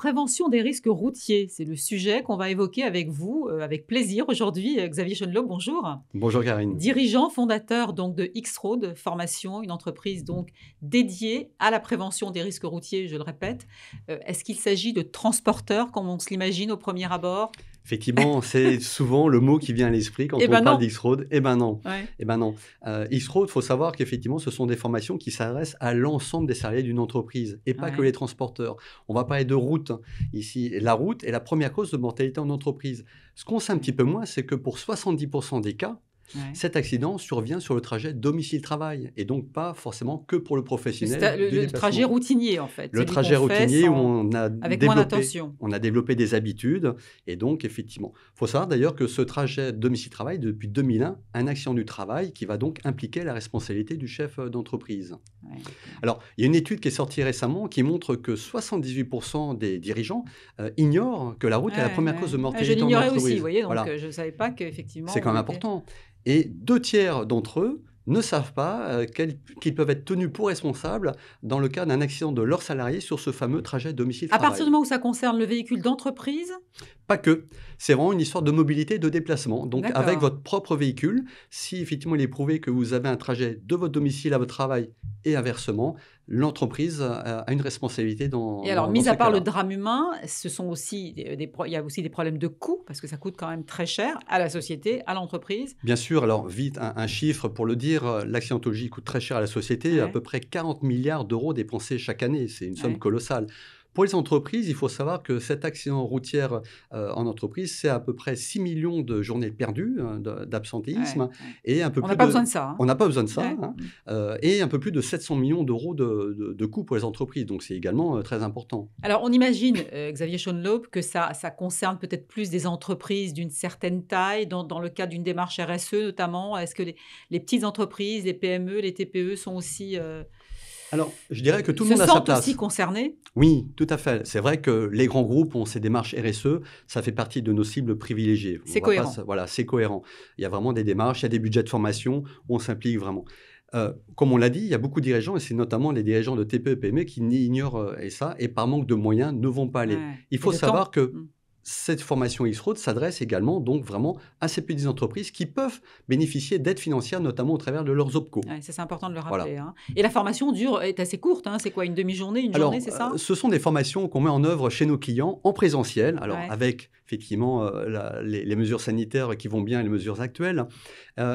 prévention des risques routiers, c'est le sujet qu'on va évoquer avec vous, avec plaisir aujourd'hui. Xavier Schonlaub, bonjour. Bonjour Karine. Dirigeant, fondateur donc de X-Road Formation, une entreprise donc dédiée à la prévention des risques routiers, je le répète. Est-ce qu'il s'agit de transporteurs, comme on se l'imagine au premier abord? Effectivement, c'est souvent le mot qui vient à l'esprit quand on parle d'X-Road. Eh ben non. Ouais. Eh ben non. X-Road, il faut savoir qu'effectivement, ce sont des formations qui s'adressent à l'ensemble des salariés d'une entreprise et pas que les transporteurs. On va parler de route ici. La route est la première cause de mortalité en entreprise. Ce qu'on sait un petit peu moins, c'est que pour 70% des cas, cet accident survient sur le trajet domicile-travail et donc pas forcément que pour le professionnel. Le trajet routinier en fait. Le trajet routinier où on a développé des habitudes et donc effectivement. Il faut savoir d'ailleurs que ce trajet domicile-travail, depuis 2001, un accident du travail qui va donc impliquer la responsabilité du chef d'entreprise. Ouais. Alors, il y a une étude qui est sortie récemment qui montre que 78% des dirigeants ignorent que la route est la première cause de mortalité en entreprise. Je l'ignorais aussi, vous voyez, donc je ne savais pas qu'effectivement... C'est quand même important. Et 2/3 d'entre eux ne savent pas qu'ils peuvent être tenus pour responsables dans le cas d'un accident de leur salarié sur ce fameux trajet domicile-travail. À partir du moment où ça concerne le véhicule d'entreprise? Pas que. C'est vraiment une histoire de mobilité et de déplacement. Donc, avec votre propre véhicule, si effectivement il est prouvé que vous avez un trajet de votre domicile à votre travail et inversement, l'entreprise a une responsabilité dans Et alors, mis à part le drame humain, ce sont aussi il y a aussi des problèmes de coûts, parce que ça coûte quand même très cher à la société, à l'entreprise. Bien sûr. Alors, vite, un chiffre pour le dire, l'accidentologie coûte très cher à la société, à peu près 40 milliards d'euros dépensés chaque année. C'est une somme colossale. Pour les entreprises, il faut savoir que cet accident routier en entreprise, c'est à peu près 6 millions de journées perdues d'absentéisme. Et un peu on n'a pas besoin de ça. On n'a pas besoin de ça. Et un peu plus de 700 millions d'euros de coûts pour les entreprises. Donc, c'est également très important. Alors, on imagine, Xavier Schonlaub, que ça concerne peut-être plus des entreprises d'une certaine taille, dans le cadre d'une démarche RSE notamment. Est-ce que les petites entreprises, les PME, les TPE sont aussi... Alors, je dirais que tout le monde a sa place. aussi concernés? Oui, tout à fait. C'est vrai que les grands groupes ont ces démarches RSE. Ça fait partie de nos cibles privilégiées. C'est cohérent. Voilà, c'est cohérent. Il y a vraiment des démarches, il y a des budgets de formation où on s'implique vraiment. Comme on l'a dit, il y a beaucoup de dirigeants, et c'est notamment les dirigeants de TPE et PME qui ignorent ça et par manque de moyens ne vont pas aller. Il faut savoir que cette formation X-Road s'adresse également donc vraiment à ces petites entreprises qui peuvent bénéficier d'aides financières, notamment au travers de leurs OPCO. Ça, c'est important de le rappeler. Voilà. Et la formation est assez courte, c'est quoi, une demi-journée, une journée, c'est ça? Ce sont des formations qu'on met en œuvre chez nos clients en présentiel, avec effectivement les mesures sanitaires qui vont bien et les mesures actuelles,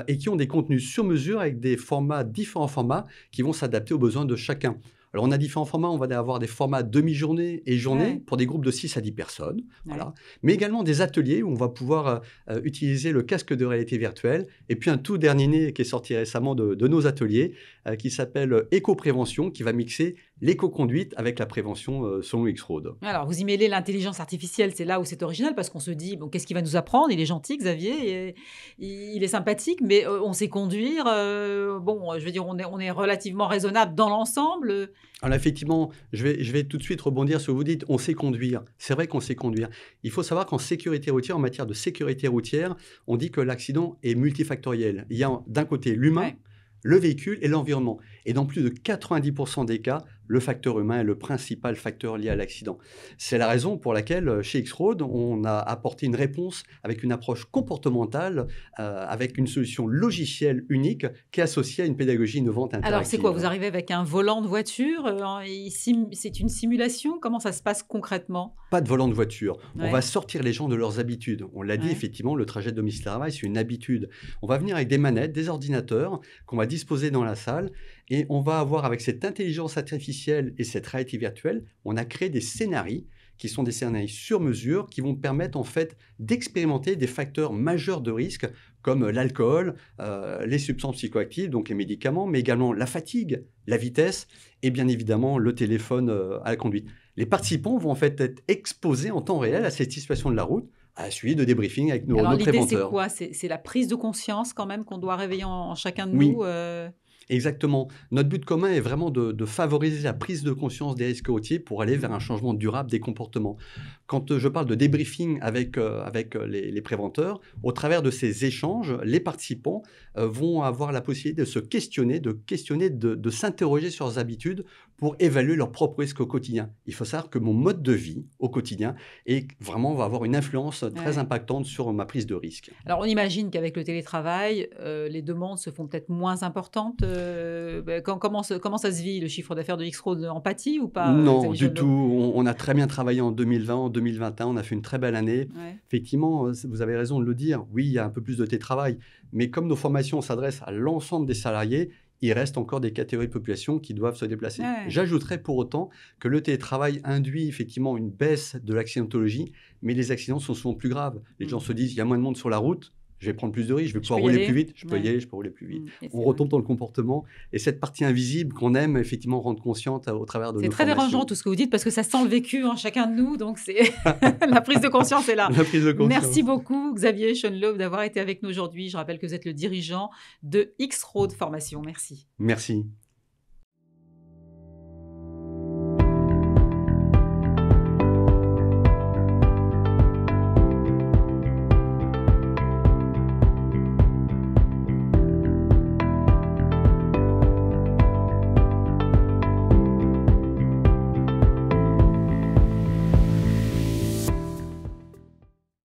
et qui ont des contenus sur mesure avec différents formats qui vont s'adapter aux besoins de chacun. Alors, on a différents formats. On va avoir des formats demi-journée et journée pour des groupes de 6 à 10 personnes. Voilà. Mais également des ateliers où on va pouvoir utiliser le casque de réalité virtuelle. Et puis, un tout dernier qui est sorti récemment de nos ateliers qui s'appelle Éco-prévention, qui va mixer l'éco-conduite avec la prévention selon X-Road. Alors, vous y mêlez l'intelligence artificielle. C'est là où c'est original parce qu'on se dit, bon, qu'est-ce qu'il va nous apprendre? Il est gentil, Xavier. Il est sympathique, mais on sait conduire. Bon, je veux dire, on est relativement raisonnable dans l'ensemble. Alors effectivement, je vais tout de suite rebondir sur ce que vous dites, on sait conduire. C'est vrai qu'on sait conduire. Il faut savoir qu'en sécurité routière, en matière de sécurité routière, on dit que l'accident est multifactoriel. Il y a d'un côté l'humain, le véhicule et l'environnement. Et dans plus de 90% des cas, le facteur humain est le principal facteur lié à l'accident. C'est la raison pour laquelle, chez X-Road, on a apporté une réponse avec une approche comportementale, avec une solution logicielle unique qui est associée à une pédagogie innovante interactive. Alors, c'est quoi? Vous arrivez avec un volant de voiture? C'est une simulation? Comment ça se passe concrètement? Pas de volant de voiture. On va sortir les gens de leurs habitudes. On l'a dit, effectivement, le trajet domicile-travail, c'est une habitude. On va venir avec des manettes, des ordinateurs qu'on va disposer dans la salle et on va avoir, avec cette intelligence artificielle et cette réalité virtuelle, on a créé des scénarios qui sont des scénarios sur mesure qui vont permettre en fait d'expérimenter des facteurs majeurs de risque comme l'alcool, les substances psychoactives, donc les médicaments, mais également la fatigue, la vitesse et bien évidemment le téléphone à la conduite. Les participants vont en fait être exposés en temps réel à cette situation de la route, à suivi de débriefing avec nos préventeurs. L'idée, c'est quoi? C'est la prise de conscience quand même qu'on doit réveiller en chacun de nous. Exactement. Notre but commun est vraiment de favoriser la prise de conscience des risques routiers pour aller vers un changement durable des comportements. Quand je parle de débriefing avec les préventeurs, au travers de ces échanges, les participants vont avoir la possibilité de se questionner, de s'interroger sur leurs habitudes pour évaluer leur propre risque au quotidien. Il faut savoir que mon mode de vie au quotidien va avoir une influence très impactante sur ma prise de risque. Alors, on imagine qu'avec le télétravail, les demandes se font peut-être moins importantes. Comment ça se vit, le chiffre d'affaires de X-Road? Empathie ou pas? Non, du tout. On a très bien travaillé en 2020, en 2021. On a fait une très belle année. Ouais. Effectivement, vous avez raison de le dire. Oui, il y a un peu plus de télétravail. Mais comme nos formations s'adressent à l'ensemble des salariés, il reste encore des catégories de population qui doivent se déplacer. Ouais. J'ajouterais pour autant que le télétravail induit effectivement une baisse de l'accidentologie, mais les accidents sont souvent plus graves. Les gens se disent, il y a moins de monde sur la route, je vais prendre plus de risques, je vais pouvoir rouler plus vite, je peux y aller, je peux rouler plus vite. On retombe dans le comportement et cette partie invisible qu'on aime effectivement rendre consciente au travers de nos formations. C'est très dérangeant tout ce que vous dites parce que ça sent le vécu en chacun de nous, donc c'est la prise de conscience est là. La prise de conscience. Merci beaucoup Xavier Schonlaub d'avoir été avec nous aujourd'hui. Je rappelle que vous êtes le dirigeant de X-Road Formation. Merci. Merci.